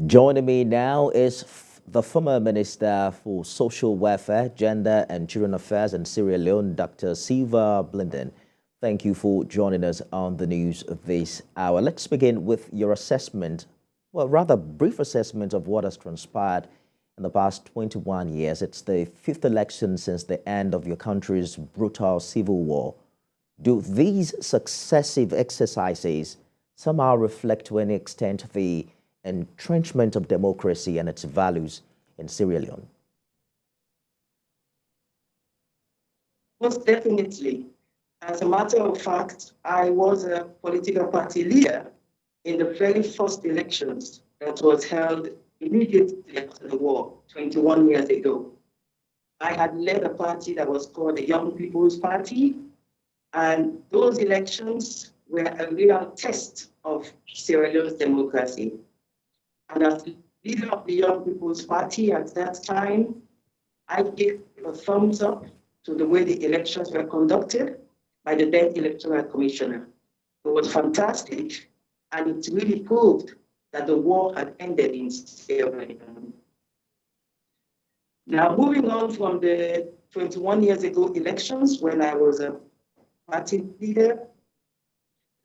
Joining me now is the former Minister for Social Welfare, Gender and Children Affairs in Sierra Leone, Dr. Siva Blyden. Thank you for joining us on the news of this hour. Let's begin with your assessment, well, rather brief assessment of what has transpired in the past 21 years. It's the fifth election since the end of your country's brutal civil war. Do these successive exercises somehow reflect to any extent the entrenchment of democracy and its values in Sierra Leone? Most definitely. As a matter of fact, I was a political party leader in the very first elections that was held immediately after the war, 21 years ago. I had led a party that was called the Young People's Party, and those elections were a real test of Sierra Leone's democracy. And as leader of the Young People's Party at that time, I gave a thumbs up to the way the elections were conducted by the then Electoral Commissioner. It was fantastic, and it really proved that the war had ended in Sierra Leone. Now, moving on from the 21 years ago elections when I was a party leader,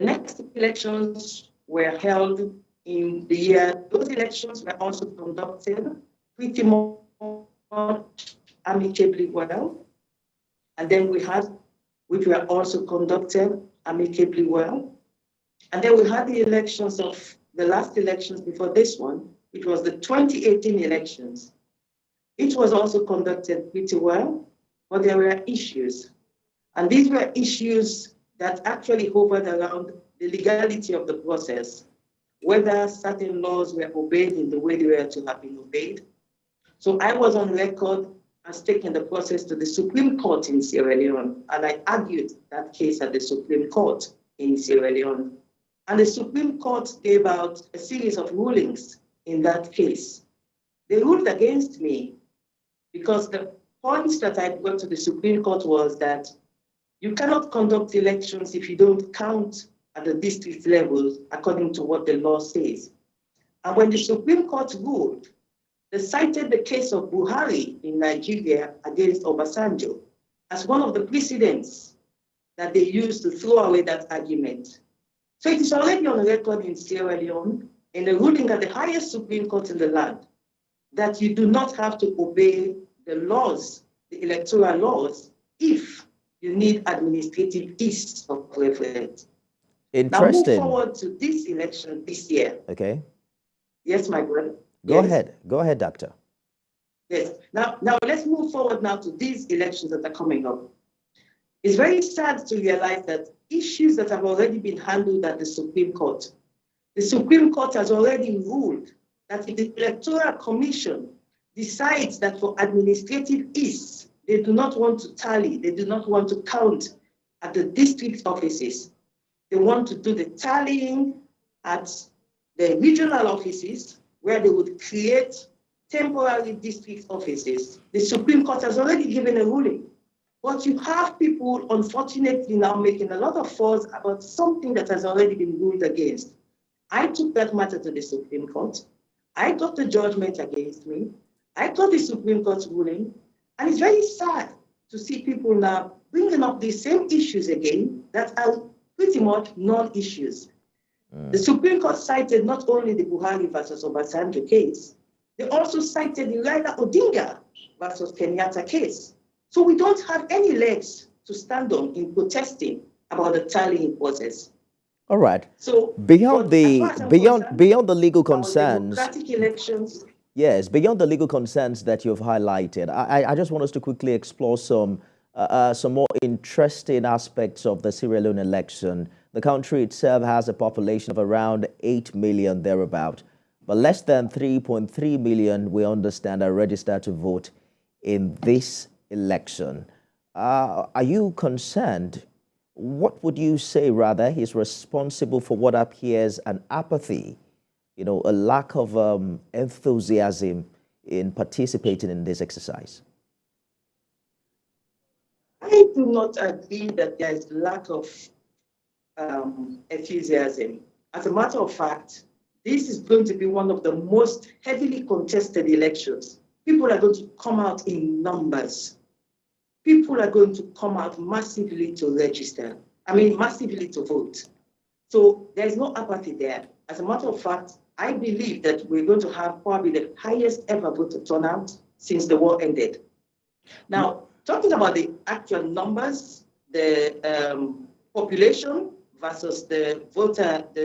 the next elections were held in the year. Those elections were also conducted pretty much amicably well. And then we had, which were also conducted amicably well. And then we had the elections of the last elections before this one, which was the 2018 elections. It was also conducted pretty well, but there were issues. And these were issues that actually hovered around the legality of the process, whether certain laws were obeyed in the way they were to have been obeyed. So I was on record as taking the process to the Supreme Court in Sierra Leone, and I argued that case at the Supreme Court in Sierra Leone. And the Supreme Court gave out a series of rulings in that case. They ruled against me because the points that I brought to the Supreme Court was that you cannot conduct elections if you don't count at the district level according to what the law says. And when the Supreme Court ruled, they cited the case of Buhari in Nigeria against Obasanjo as one of the precedents that they used to throw away that argument. So it is already on record in Sierra Leone, in a ruling at the highest Supreme Court in the land, that you do not have to obey the laws, the electoral laws, if you need administrative ease of reference. Interesting. Now move forward to this election this year. Okay. Yes, my brother. Go Yes. ahead. Go ahead, Doctor. Yes. Now let's move forward now to these elections that are coming up. It's very sad to realize that issues that have already been handled at the Supreme Court has already ruled that if the Electoral Commission decides that for administrative ease, they do not want to tally, they do not want to count at the district offices. They want to do the tallying at the regional offices where they would create temporary district offices. The Supreme Court has already given a ruling. But you have people, unfortunately, now making a lot of fuss about something that has already been ruled against. I took that matter to the Supreme Court. I got the judgment against me. I got the Supreme Court's ruling. And it's very sad to see people now bringing up the same issues again that are pretty much non-issues. The Supreme Court cited not only the Buhari versus Obasanjo case, they also cited the Raila Odinga versus Kenyatta case. So we don't have any legs to stand on in protesting about the tallying process. All right. So beyond the legal concerns, democratic elections. Yes, beyond the legal concerns that you've highlighted, I just want us to quickly explore some more interesting aspects of the Sierra Leone election. The country itself has a population of around 8 million thereabout, but less than 3.3 million, we understand, are registered to vote in this election. Are you concerned? What would you say, rather, is responsible for what appears an apathy, a lack of enthusiasm in participating in this exercise? I do not agree that there is lack of enthusiasm. As a matter of fact, this is going to be one of the most heavily contested elections. People are going to come out in numbers. People are going to come out massively to register. Massively to vote. So there's no apathy there. As a matter of fact, I believe that we're going to have probably the highest ever voter turnout since the war ended. Now, talking about the actual numbers, the population versus the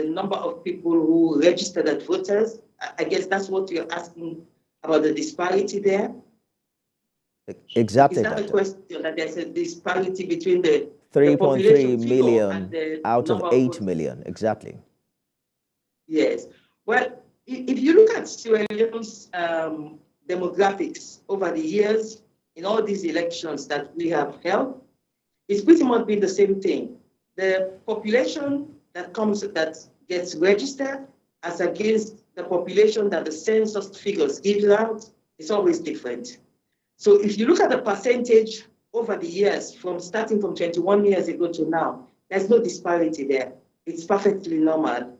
number of people who registered as voters, I guess that's what you're asking about, the disparity there. Exactly. Is that a question, that there's a disparity between the 3.3 million and the out of 8 voters? million, exactly. Yes. Well, if you look at Sierra Leone's demographics over the years, in all these elections that we have held, it's pretty much been the same thing. The population that gets registered as against the population that the census figures gives out, it's always different. So if you look at the percentage over the years, starting from 21 years ago to now, there's no disparity there. It's perfectly normal.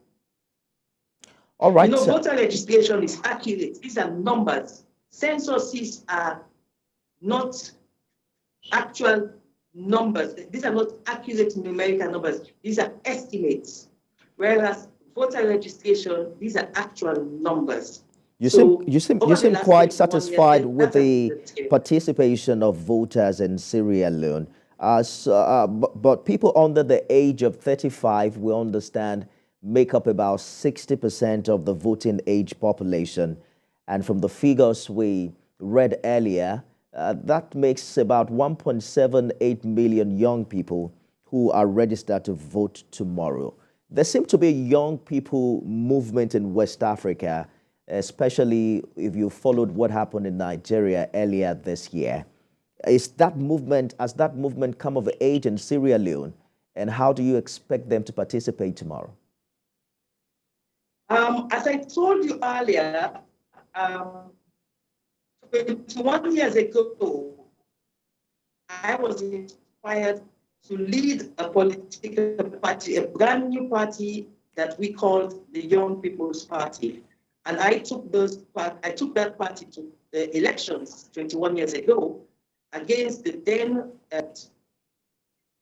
All right. Voter registration is accurate. These are numbers. Censuses are not actual numbers. These are not accurate numerical numbers. These are estimates. Whereas voter registration, these are actual numbers. You seem quite satisfied with the participation of voters in Sierra Leone. But people under the age of 35, we understand, make up about 60% of the voting age population. And from the figures we read earlier, that makes about 1.78 million young people who are registered to vote tomorrow. There seems to be a young people movement in West Africa, especially if you followed what happened in Nigeria earlier this year. Has that movement come of age in Sierra Leone, and how do you expect them to participate tomorrow? As I told you earlier, 21 years ago, I was inspired to lead a political party, a brand new party that we called the Young People's Party. And I took that party to the elections 21 years ago against the then.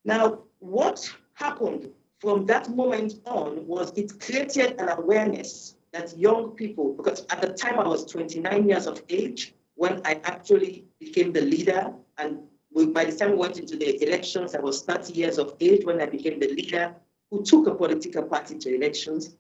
Now, what happened from that moment on was it created an awareness that young people, because at the time I was 29 years of age when I actually became the leader, and by the time we went into the elections, I was 30 years of age when I became the leader who took a political party to elections.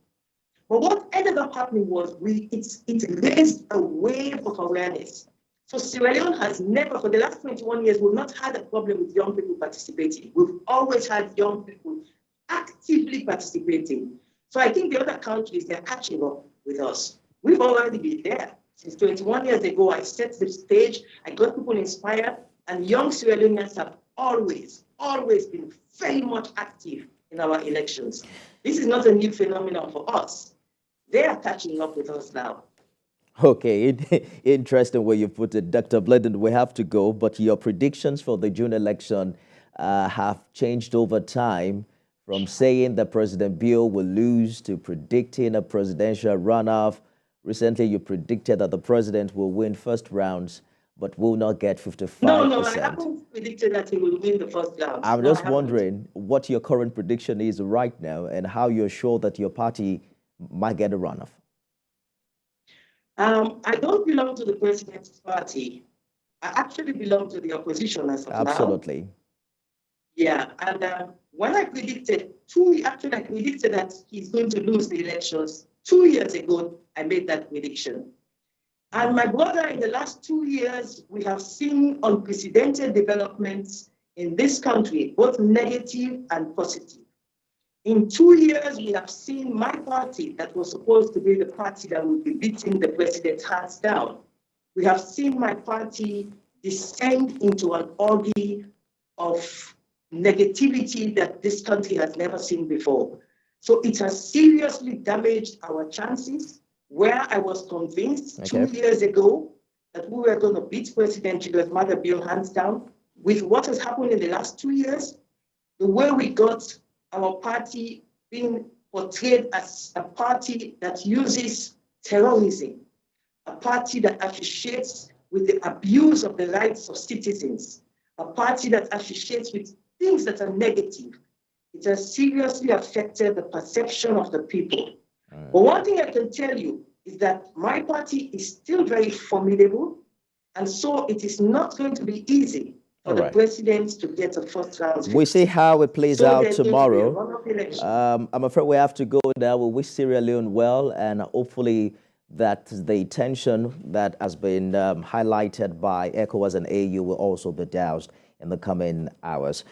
But what ended up happening was it raised a wave of awareness. So Sierra Leone has never, for the last 21 years, we've not had a problem with young people participating. We've always had young people actively participating. So I think the other countries, they're catching up with us. We've already been there. Since 21 years ago, I set the stage, I got people inspired, and young Sierra Leoneans have always been very much active in our elections. This is not a new phenomenon for us. They are catching up with us now. Okay, interesting way you put it. Dr. Blyden, we have to go, but your predictions for the June election have changed over time, from saying that President Bill will lose to predicting a presidential runoff. Recently, you predicted that the president will win first rounds, but will not get 55%. No, I haven't predicted that he will win the first round. I'm just wondering what your current prediction is right now and how you're sure that your party might get a runoff. I don't belong to the president's party. I actually belong to the opposition as of now. Absolutely. Yeah, and when I predicted, I predicted that he's going to lose the elections 2 years ago. I made that prediction. And my brother, in the last 2 years, we have seen unprecedented developments in this country, both negative and positive. In 2 years, we have seen my party, that was supposed to be the party that would be beating the president hands down. We have seen my party descend into an orgy of negativity that this country has never seen before. So it has seriously damaged our chances, where I was convinced 2 years ago that we were going to beat President Julius Maada Bio hands down. With what has happened in the last 2 years, the way we got our party being portrayed as a party that uses terrorism, a party that associates with the abuse of the rights of citizens, a party that associates with things that are negative. It has seriously affected the perception of the people. But one thing I can tell you is that my party is still very formidable, and so it is not going to be easy for the president to get a first round. We see how it plays out tomorrow. I'm afraid we have to go now. We wish Sierra Leone well, and hopefully that the tension that has been highlighted by ECOWAS and AU will also be doused in the coming hours.